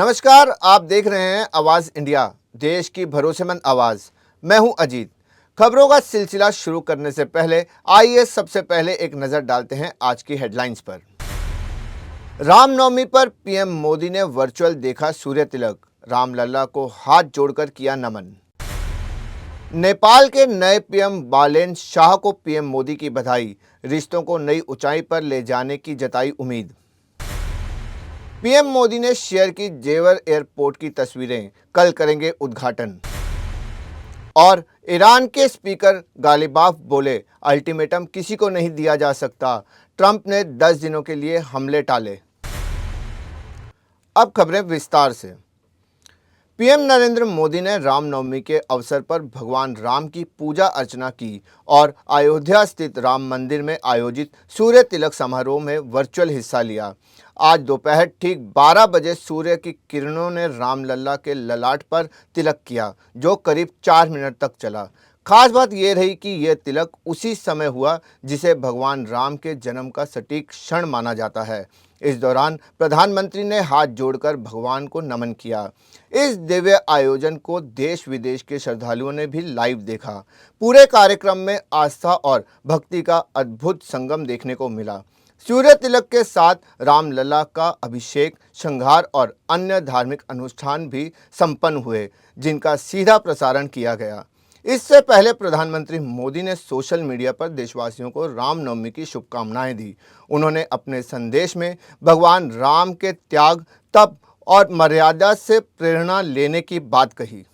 नमस्कार, आप देख रहे हैं आवाज इंडिया, देश की भरोसेमंद आवाज। मैं हूं अजीत। खबरों का सिलसिला शुरू करने से पहले आइए सबसे पहले एक नजर डालते हैं आज की हेडलाइंस पर। रामनवमी पर पीएम मोदी ने वर्चुअल देखा सूर्य तिलक, रामलला को हाथ जोड़कर किया नमन। नेपाल के नए पीएम बालेन शाह को पीएम मोदी की बधाई, रिश्तों को नई ऊंचाई पर ले जाने की जताई उम्मीद। पीएम मोदी ने शेयर की जेवर एयरपोर्ट की तस्वीरें, कल करेंगे उद्घाटन। और ईरान के स्पीकर गालिबाफ बोले, अल्टीमेटम किसी को नहीं दिया जा सकता, ट्रंप ने 10 दिनों के लिए हमले टाले। अब खबरें विस्तार से। पीएम नरेंद्र मोदी ने रामनवमी के अवसर पर भगवान राम की पूजा अर्चना की और अयोध्या स्थित राम मंदिर में आयोजित सूर्य तिलक समारोह में वर्चुअल हिस्सा लिया। आज दोपहर ठीक 12 बजे सूर्य की किरणों ने रामलला के ललाट पर तिलक किया, जो करीब 4 मिनट तक चला। खास बात यह रही कि यह तिलक उसी समय हुआ जिसे भगवान राम के जन्म का सटीक क्षण माना जाता है। इस दौरान प्रधानमंत्री ने हाथ जोड़कर भगवान को नमन किया। इस दिव्य आयोजन को देश विदेश के श्रद्धालुओं ने भी लाइव देखा। पूरे कार्यक्रम में आस्था और भक्ति का अद्भुत संगम देखने को मिला। सूर्य तिलक के साथ रामलला का अभिषेक, श्रृंगार और अन्य धार्मिक अनुष्ठान भी संपन्न हुए, जिनका सीधा प्रसारण किया गया। इससे पहले प्रधानमंत्री मोदी ने सोशल मीडिया पर देशवासियों को रामनवमी की शुभकामनाएं दी। उन्होंने अपने संदेश में भगवान राम के त्याग, तप और मर्यादा से प्रेरणा लेने की बात कही।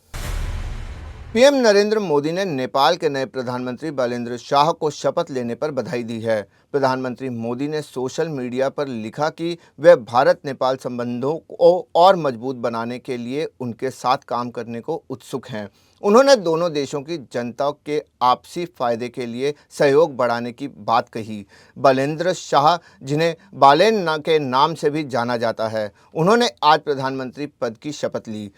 पीएम नरेंद्र मोदी ने नेपाल के नए प्रधानमंत्री बालेन्द्र शाह को शपथ लेने पर बधाई दी है। प्रधानमंत्री मोदी ने सोशल मीडिया पर लिखा कि वे भारत नेपाल संबंधों को और मजबूत बनाने के लिए उनके साथ काम करने को उत्सुक हैं। उन्होंने दोनों देशों की जनता के आपसी फायदे के लिए सहयोग बढ़ाने की बात कही। बालेन्द्र शाह, जिन्हें बालेन के नाम से भी जाना जाता है, उन्होंने आज प्रधानमंत्री पद की शपथ ली।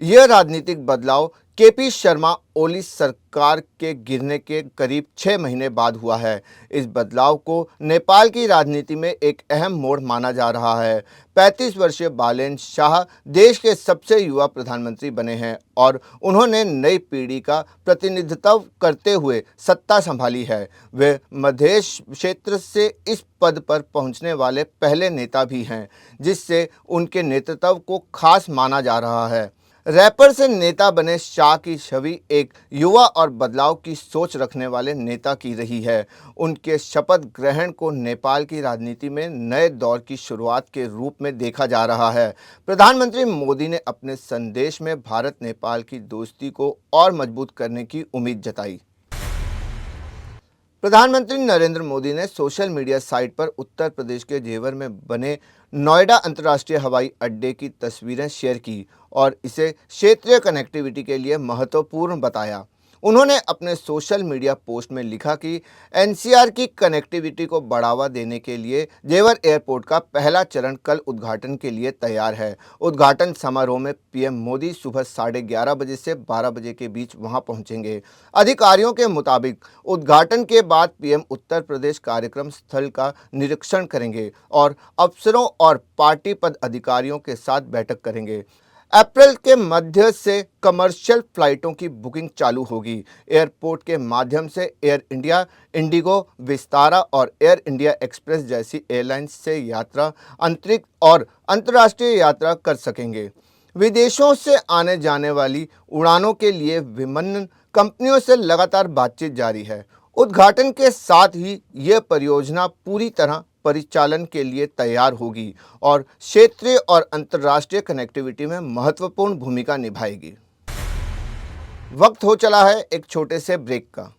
यह राजनीतिक बदलाव केपी शर्मा ओली सरकार के गिरने के करीब 6 महीने बाद हुआ है। इस बदलाव को नेपाल की राजनीति में एक अहम मोड़ माना जा रहा है। 35 वर्षीय बालेन शाह देश के सबसे युवा प्रधानमंत्री बने हैं और उन्होंने नई पीढ़ी का प्रतिनिधित्व करते हुए सत्ता संभाली है। वे मध्य क्षेत्र से इस पद पर पहुंचने वाले पहले नेता भी हैं, जिससे उनके नेतृत्व को खास माना जा रहा है। रैपर से नेता बने शाह की छवि एक युवा और बदलाव की सोच रखने वाले नेता की रही है। उनके शपथ ग्रहण को नेपाल की राजनीति में नए दौर की शुरुआत के रूप में देखा जा रहा है। प्रधानमंत्री मोदी ने अपने संदेश में भारत नेपाल की दोस्ती को और मजबूत करने की उम्मीद जताई। प्रधानमंत्री नरेंद्र मोदी ने सोशल मीडिया साइट पर उत्तर प्रदेश के जेवर में बने नोएडा अंतर्राष्ट्रीय हवाई अड्डे की तस्वीरें शेयर की और इसे क्षेत्रीय कनेक्टिविटी के लिए महत्वपूर्ण बताया। उन्होंने अपने सोशल मीडिया पोस्ट में लिखा कि एनसीआर की कनेक्टिविटी को बढ़ावा देने के लिए जेवर एयरपोर्ट का पहला चरण कल उद्घाटन के लिए तैयार है। उद्घाटन समारोह में पीएम मोदी सुबह 11:30 बजे से 12 बजे के बीच वहां पहुंचेंगे। अधिकारियों के मुताबिक उद्घाटन के बाद पीएम उत्तर प्रदेश कार्यक्रम स्थल का निरीक्षण करेंगे और अफसरों और पार्टी पद अधिकारियों के साथ बैठक करेंगे। अप्रैल के मध्य से कमर्शियल फ्लाइटों की बुकिंग चालू होगी। एयरपोर्ट के माध्यम से एयर इंडिया, इंडिगो, विस्तारा और एयर इंडिया एक्सप्रेस जैसी एयरलाइंस से यात्रा, आंतरिक और अंतर्राष्ट्रीय यात्रा कर सकेंगे। विदेशों से आने जाने वाली उड़ानों के लिए विमानन कंपनियों से लगातार बातचीत जारी है। उद्घाटन के साथ ही यह परियोजना पूरी तरह परिचालन के लिए तैयार होगी और क्षेत्रीय और अंतर्राष्ट्रीय कनेक्टिविटी में महत्वपूर्ण भूमिका निभाएगी। वक्त हो चला है एक छोटे से ब्रेक का।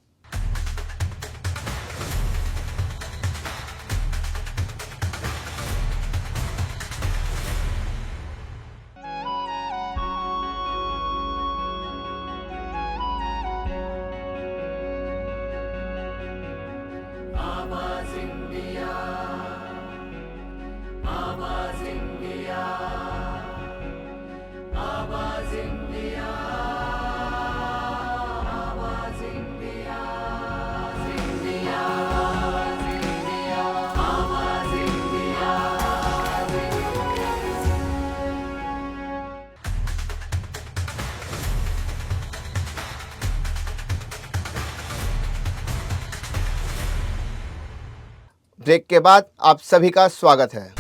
आवाज इंडिया। ब्रेक के बाद आप सभी का स्वागत है।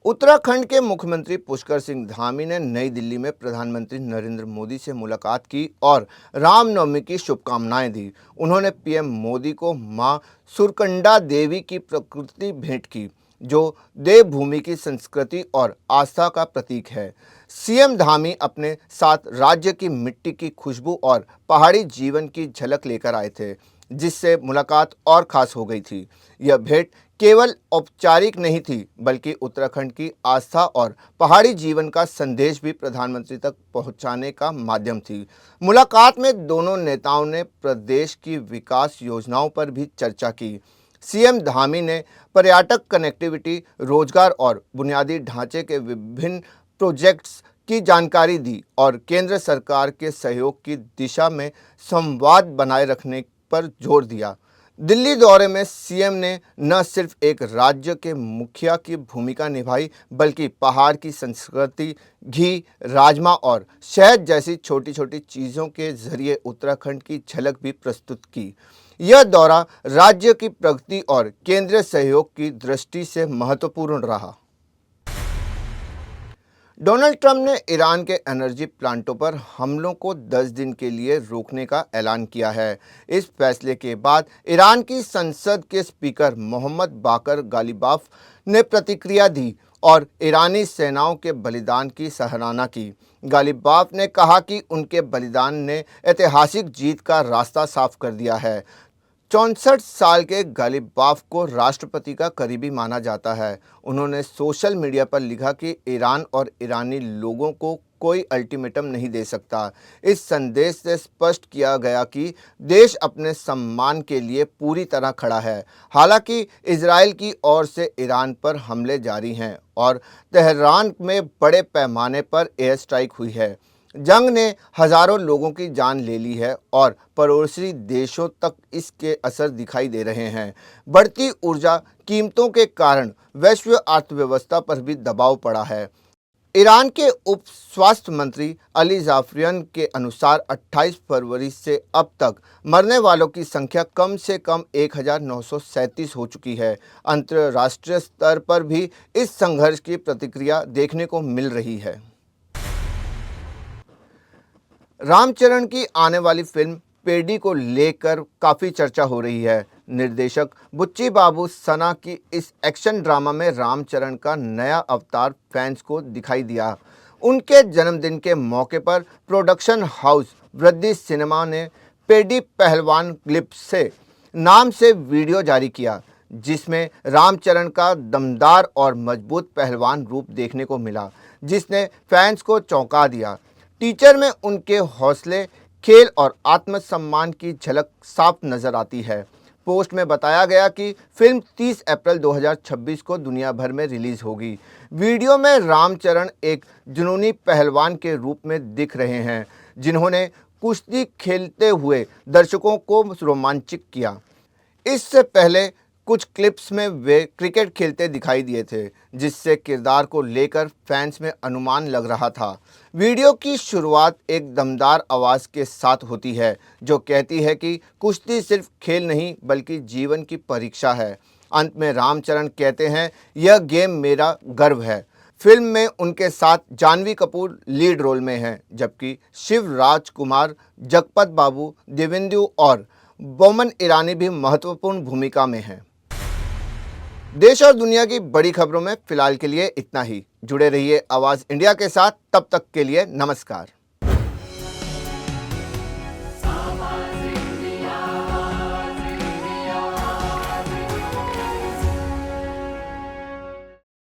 उत्तराखंड के मुख्यमंत्री पुष्कर सिंह धामी ने नई दिल्ली में प्रधानमंत्री नरेंद्र मोदी से मुलाकात की और रामनवमी की शुभकामनाएं दी। उन्होंने पीएम मोदी को मां सुरकंडा देवी की प्रकृति भेंट की, जो देवभूमि की संस्कृति और आस्था का प्रतीक है। सीएम धामी अपने साथ राज्य की मिट्टी की खुशबू और पहाड़ी जीवन की झलक लेकर आए थे, जिससे मुलाकात और खास हो गई थी। यह भेंट केवल औपचारिक नहीं थी, बल्कि उत्तराखंड की आस्था और पहाड़ी जीवन का संदेश भी प्रधानमंत्री तक पहुंचाने का माध्यम थी। मुलाकात में दोनों नेताओं ने प्रदेश की विकास योजनाओं पर भी चर्चा की। सीएम धामी ने पर्यटक, कनेक्टिविटी, रोजगार और बुनियादी ढांचे के विभिन्न प्रोजेक्ट्स की जानकारी दी और केंद्र सरकार के सहयोग की दिशा में संवाद बनाए रखने पर जोर दिया। दिल्ली दौरे में सीएम ने न सिर्फ एक राज्य के मुखिया की भूमिका निभाई, बल्कि पहाड़ की संस्कृति, घी, राजमा और शहद जैसी छोटी छोटी चीज़ों के जरिए उत्तराखंड की झलक भी प्रस्तुत की। यह दौरा राज्य की प्रगति और केंद्रीय सहयोग की दृष्टि से महत्वपूर्ण रहा। डोनाल्ड ट्रंप ने ईरान के एनर्जी प्लांटों पर हमलों को 10 दिन के लिए रोकने का ऐलान किया है। इस फैसले के बाद ईरान की संसद के स्पीकर मोहम्मद बाकर गालिबाफ ने प्रतिक्रिया दी और ईरानी सेनाओं के बलिदान की सराहना की। गालिबाफ ने कहा कि उनके बलिदान ने ऐतिहासिक जीत का रास्ता साफ कर दिया है। 64 साल के गालिबाफ को राष्ट्रपति का करीबी माना जाता है। उन्होंने सोशल मीडिया पर लिखा कि ईरान और ईरानी लोगों को कोई अल्टीमेटम नहीं दे सकता। इस संदेश से स्पष्ट किया गया कि देश अपने सम्मान के लिए पूरी तरह खड़ा है। हालांकि इजराइल की ओर से ईरान पर हमले जारी हैं और तेहरान में बड़े पैमाने पर एयर स्ट्राइक हुई है। जंग ने हजारों लोगों की जान ले ली है और पड़ोसी देशों तक इसके असर दिखाई दे रहे हैं। बढ़ती ऊर्जा कीमतों के कारण वैश्विक अर्थव्यवस्था पर भी दबाव पड़ा है। ईरान के उप स्वास्थ्य मंत्री अली जाफरियन के अनुसार 28 फरवरी से अब तक मरने वालों की संख्या कम से कम 1937 हो चुकी है। अंतर्राष्ट्रीय स्तर पर भी इस संघर्ष की प्रतिक्रिया देखने को मिल रही है। रामचरण की आने वाली फिल्म पेडी को लेकर काफ़ी चर्चा हो रही है। निर्देशक बुच्ची बाबू सना की इस एक्शन ड्रामा में रामचरण का नया अवतार फैंस को दिखाई दिया। उनके जन्मदिन के मौके पर प्रोडक्शन हाउस वृद्धि सिनेमा ने पेडी पहलवान ग्लिप्स से नाम से वीडियो जारी किया, जिसमें रामचरण का दमदार और मजबूत पहलवान रूप देखने को मिला, जिसने फैंस को चौंका दिया। टीचर में उनके हौसले, खेल और आत्मसम्मान की झलक साफ नजर आती है। पोस्ट में बताया गया कि फिल्म 30 अप्रैल 2026 को दुनिया भर में रिलीज होगी। वीडियो में रामचरण एक जुनूनी पहलवान के रूप में दिख रहे हैं, जिन्होंने कुश्ती खेलते हुए दर्शकों को रोमांचित किया। इससे पहले कुछ क्लिप्स में वे क्रिकेट खेलते दिखाई दिए थे, जिससे किरदार को लेकर फैंस में अनुमान लग रहा था। वीडियो की शुरुआत एक दमदार आवाज़ के साथ होती है, जो कहती है कि कुश्ती सिर्फ खेल नहीं बल्कि जीवन की परीक्षा है। अंत में रामचरण कहते हैं, यह गेम मेरा गर्व है। फिल्म में उनके साथ जानवी कपूर लीड रोल में हैं, जबकि शिव राजकुमार, जगपत बाबू, देवेंदु और बोमन ईरानी भी महत्वपूर्ण भूमिका में हैं। देश और दुनिया की बड़ी खबरों में फिलहाल के लिए इतना ही। जुड़े रहिए आवाज़ इंडिया के साथ। तब तक के लिए नमस्कार।